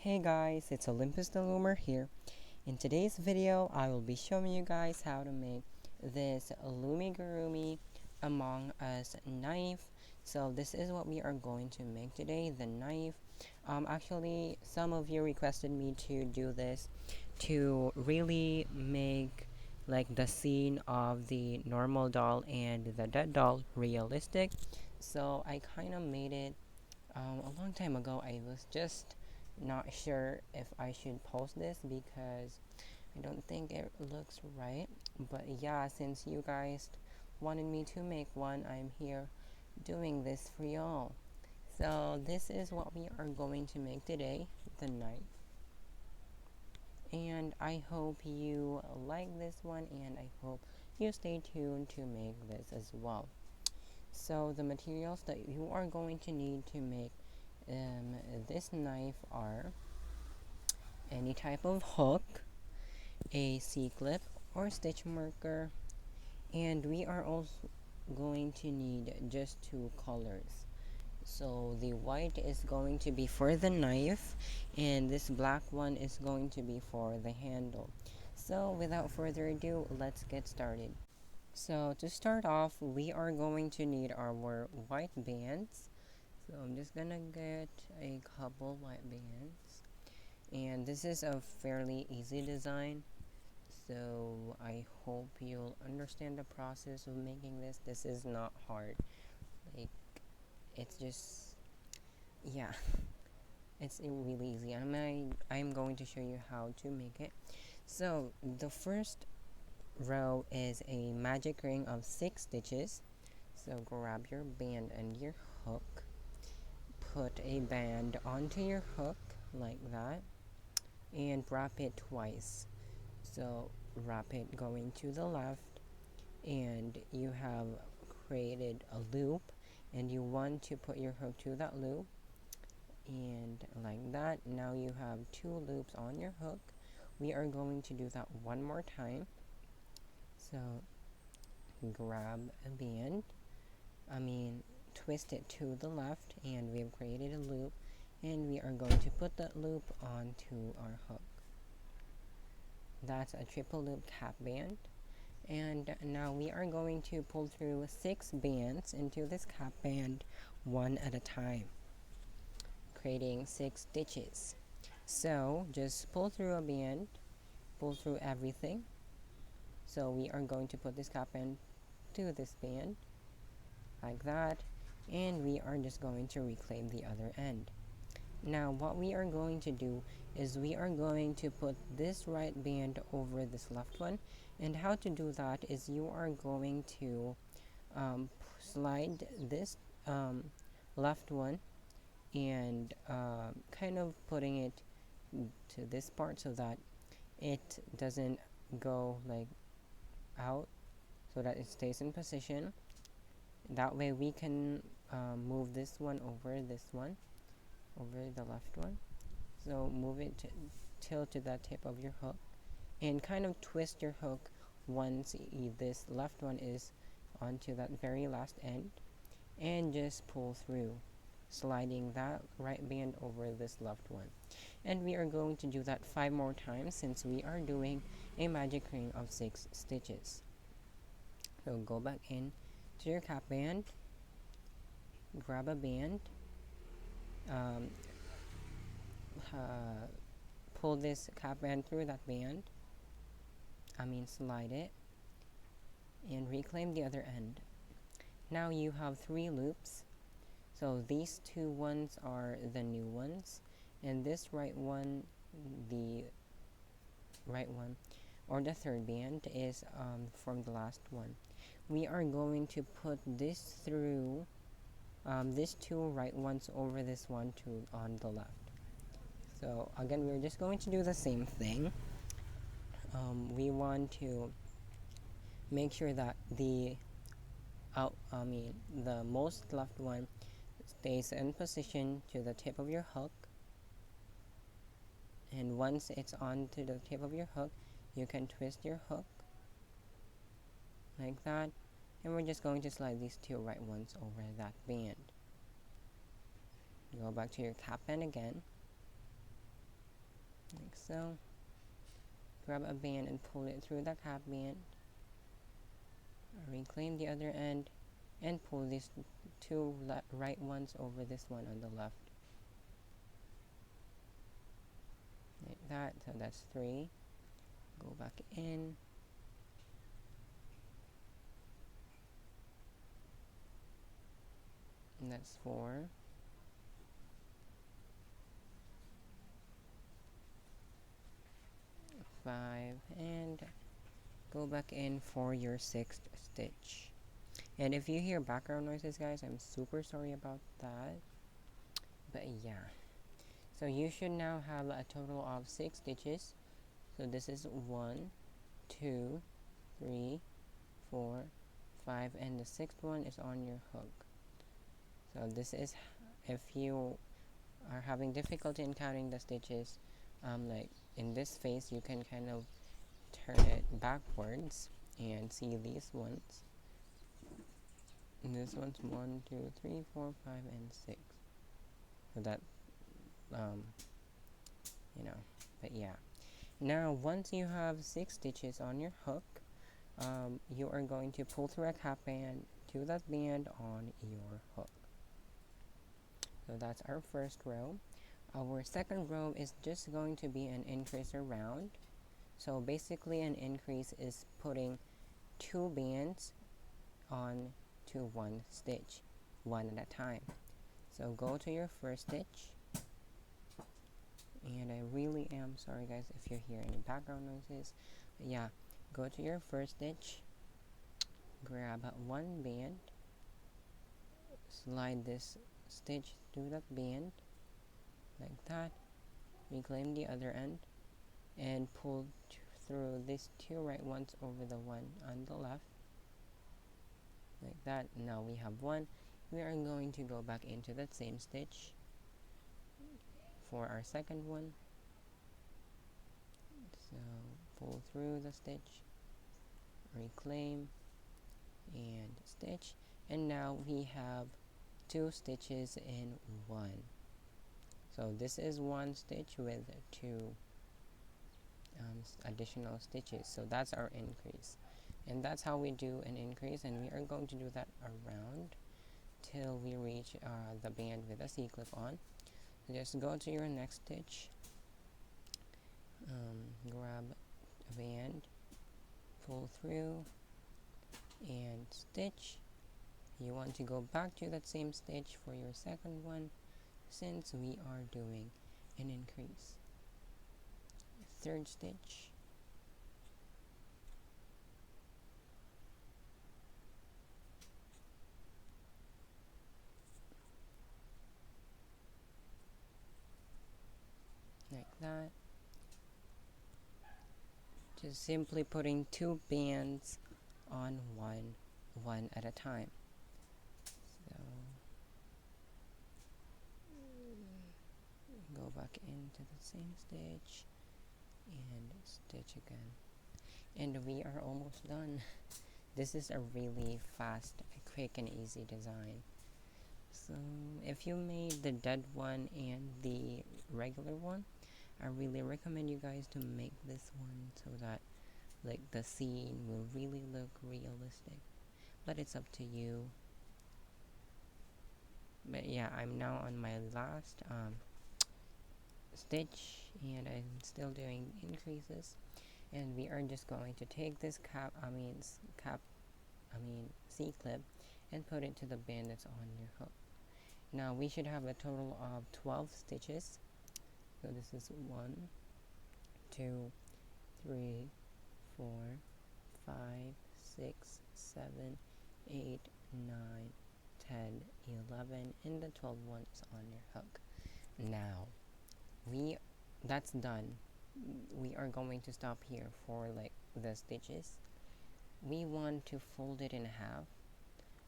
Hey guys, it's Olympus the Loomer here. In today's video, I will be showing you guys how to make this Loomigurumi Among Us knife. So this is what we are going to make today, the knife. Actually, some of you requested me to do this to really make like the scene of the normal doll and the dead doll realistic. So I kind of made it a long time ago. I was just not sure if I should post this because I don't think it looks right. But yeah, since you guys wanted me to make one, I'm here doing this for y'all. So this is what we are going to make today, the knife. And I hope you like this one, and I hope you stay tuned to make this as well. So the materials that you are going to need to make this knife are any type of hook, a C-clip or stitch marker, and we are also going to need just two colors. So the white is going to be for the knife, and this black one is going to be for the handle. So without further ado, let's get started. So to start off, we are going to need our white bands. So I'm just gonna get a couple white bands. And this is a fairly easy design, so I hope you'll understand the process of making this. This is not hard. Like, it's just, yeah, it's really easy. I'm going to show you how to make it. So the first row is a magic ring of 6 stitches. So grab your band and your hook, put a band onto your hook like that, and wrap it twice. So wrap it going to the left, and you have created a loop, and you want to put your hook to that loop, and like that. Now you have 2 loops on your hook. We are going to do that one more time. So grab a band, twist it to the left, and we've created a loop, and we are going to put that loop onto our hook. That's a triple loop cap band. And now we are going to pull through 6 bands into this cap band one at a time, creating 6 stitches. So just pull through a band, pull through everything. So we are going to put this cap band to this band like that, and we are just going to reclaim the other end. Now what we are going to do is we are going to put this right band over this left one, and how to do that is you are going to slide this left one and kind of putting it to this part so that it doesn't go like out, so that it stays in position. That way we can move this one over the left one. So move it tilt to that tip of your hook, and kind of twist your hook once this left one is onto that very last end, and just pull through, sliding that right band over this left one. And we are going to do that 5 more times since we are doing a magic ring of 6 stitches. So go back in to your cap band, grab a band, um, pull this cap band through that band, slide it, and reclaim the other end. Now you have 3 loops. So these 2 ones are the new ones, and this right one, the right one, or the third band, is from the last one. We are going to put this through these 2 right ones over this one on the left. So again, we're just going to do the same thing. We want to make sure that the most left one stays in position to the tip of your hook, and once it's onto the tip of your hook, you can twist your hook like that, and we're just going to slide these 2 right ones over that band. Go back to your cap band again, like so. Grab a band and pull it through the cap band. Reclaim the other end and pull these two right ones over this one on the left. Like that, so that's 3. Go back in. And that's 4. 5, and go back in for your 6th stitch. And if you hear background noises, guys, I'm super sorry about that. But yeah, so you should now have a total of 6 stitches. So this is 1, 2, 3, 4, 5, and the 6th one is on your hook. So this is, if you are having difficulty in counting the stitches, like in this phase, you can kind of turn it backwards and see these ones. And this one's 1, 2, 3, 4, 5, and 6. So that, you know, but yeah. Now, once you have 6 stitches on your hook, you are going to pull through a cap band to that band on your hook. So that's our first row. Our second row is just going to be an increase around. So basically an increase is putting 2 bands on to 1 stitch, one at a time. So go to your first stitch, and I really am sorry guys if you hear any background noises, but yeah, go to your first stitch, grab 1 band, slide this stitch through that band like that, reclaim the other end, and pull through these 2 right ones over the one on the left like that. Now we have 1. We are going to go back into that same stitch for our second one. So pull through the stitch, reclaim, and stitch, and now we have 2 stitches in 1. So this is 1 stitch with 2 additional stitches. So that's our increase, and that's how we do an increase, and we are going to do that around till we reach the band with a C-clip on. So just go to your next stitch, grab a band, pull through, and stitch. You want to go back to that same stitch for your second one, since we are doing an increase. Third stitch, like that. Just simply putting 2 bands on one at a time. So go back into the same stitch and stitch again, and we are almost done. This is a really fast, quick, and easy design. So if you made the dead one and the regular one, I really recommend you guys to make this one so that like the scene will really look realistic, but it's up to you. But yeah, I'm now on my last stitch, and I'm still doing increases, and we are just going to take this C-clip and put it to the band that's on your hook. Now we should have a total of 12 stitches. So this is 1, 2, 3, 4, 5, 6, 7, 8, 9, 10, 11, and the 12th one is on your hook. Now, that's done. We are going to stop here for like the stitches. We want to fold it in half,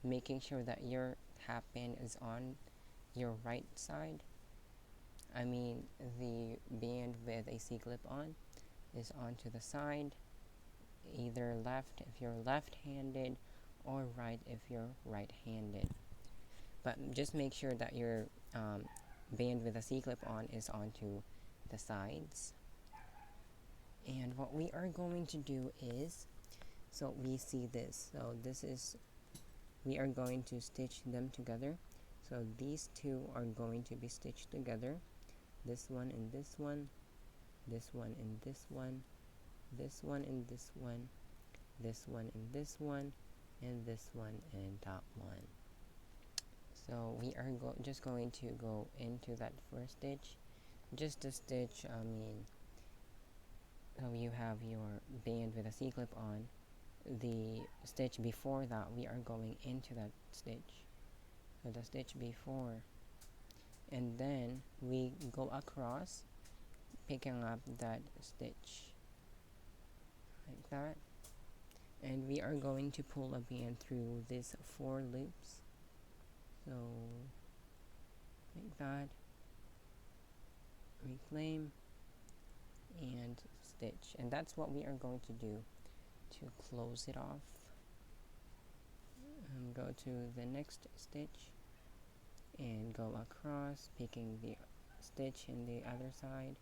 making sure that your half band is on your right side. I mean, the band with a C-clip on is onto the side, either left if you're left-handed or right if you're right-handed. But just make sure that your band with a C-clip on is onto the sides. And what we are going to do is, so we see this, so this is, we are going to stitch them together. So these two are going to be stitched together, this one and this one, this one and this one, this one and this one, this one and this one, and this one and that one. So we are just going to go into that first stitch, just to stitch, so you have your band with a C-clip on. The stitch before that, we are going into that stitch, so the stitch before, and then we go across, picking up that stitch like that, and we are going to pull a band through these 4 loops, so like that, reclaim and stitch, and that's what we are going to do to close it off. Go to the next stitch and go across, picking the stitch in the other side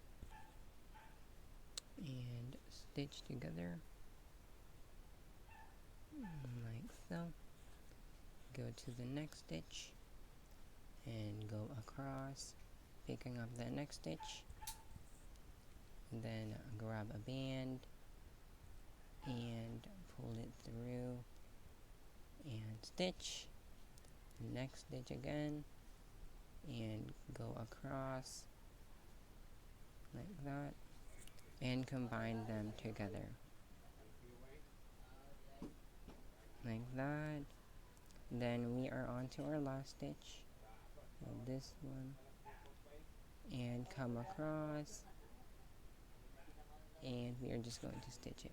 and stitch together like so. Go to the next stitch and go across, picking up the next stitch, and then grab a band and pull it through and stitch, next stitch again, and go across like that, and combine them together like that. Then we are on to our last stitch, so this one, and come across, and we are just going to stitch it.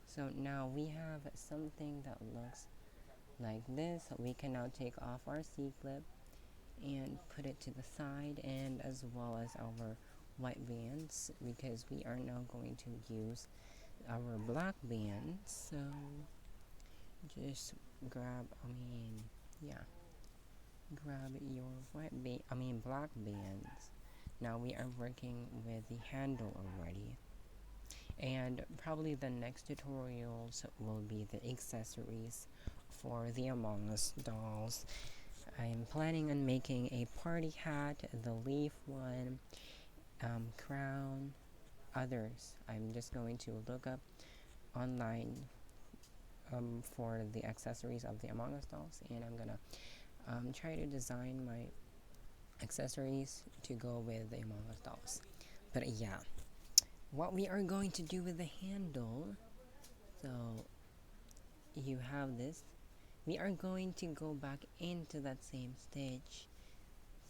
So now we have something that looks like this. We can now take off our C-clip and put it to the side, and as well as our white bands, because we are now going to use our black bands. So just grab, grab your black bands. Now we are working with the handle already, and probably the next tutorials will be the accessories for the Among Us dolls. I'm planning on making a party hat, the leaf one, crown, others. I'm just going to look up online for the accessories of the Among Us dolls, and I'm gonna try to design my accessories to go with the Among Us dolls. But yeah, what we are going to do with the handle, so you have this, we are going to go back into that same stitch,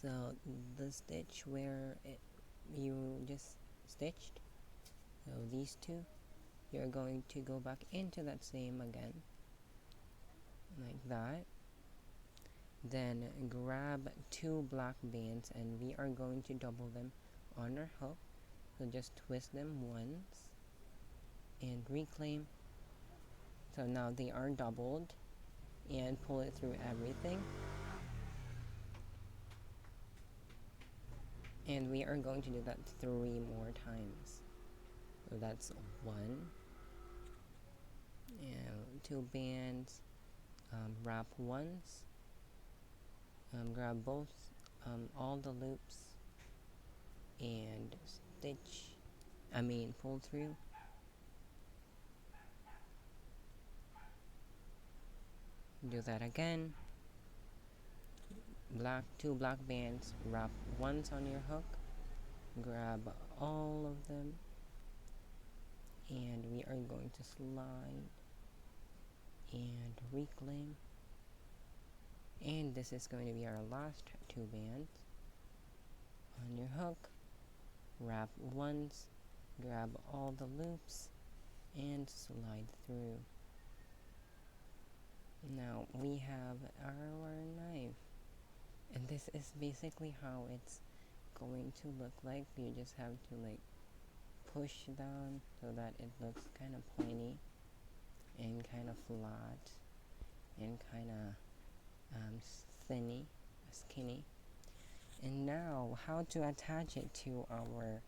so the stitch where you just stitched, so these two, you're going to go back into that same again like that, then grab 2 black bands, and we are going to double them on our hook, so just twist them once and reclaim. So now they are doubled, and pull it through everything, and we are going to do that 3 more times. So that's 1 and 2 bands, wrap once, grab both all the loops and pull through, do that again, 2 black bands, wrap once on your hook, grab all of them, and we are going to slide and reclaim, and this is going to be our last 2 bands on your hook, wrap once, grab all the loops and slide through. Now we have our knife, and this is basically how it's going to look like. You just have to push down so that it looks kind of pointy and kind of flat and kind of skinny. And now, how to attach it to our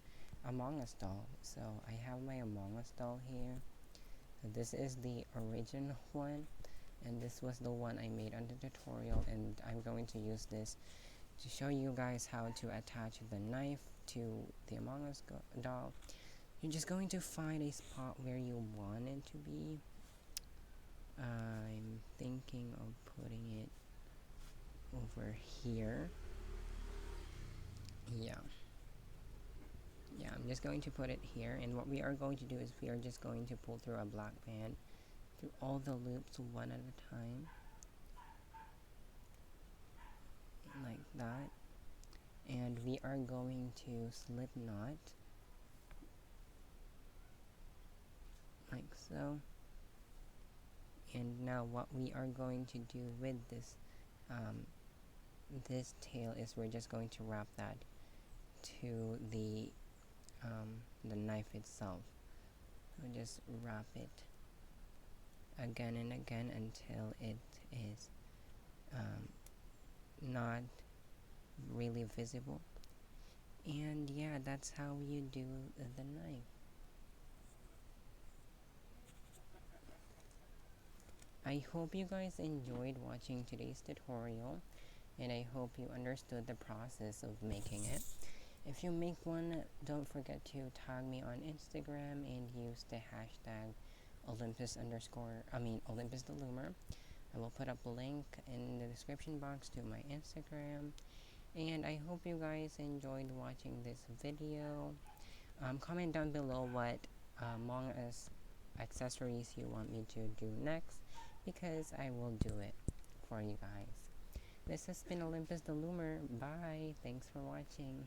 Among Us doll. So I have my Among Us doll here. So this is the original one, and this was the one I made on the tutorial, and I'm going to use this to show you guys how to attach the knife to the Among Us doll. You're just going to find a spot where you want it to be. I'm thinking of putting it over here. Yeah, I'm just going to put it here, and what we are going to do is we are just going to pull through a black band through all the loops one at a time, like that. And we are going to slip knot like so. And now what we are going to do with this this tail is we're just going to wrap that to the knife itself. So just wrap it again and again until it is not really visible. And yeah, that's how you do the knife. I hope you guys enjoyed watching today's tutorial, and I hope you understood the process of making it. If you make one, don't forget to tag me on Instagram and use the hashtag Olympus the Loomer. I will put up a link in the description box to my Instagram. And I hope you guys enjoyed watching this video. Comment down below what Among Us accessories you want me to do next, because I will do it for you guys. This has been Olympus the Loomer. Bye. Thanks for watching.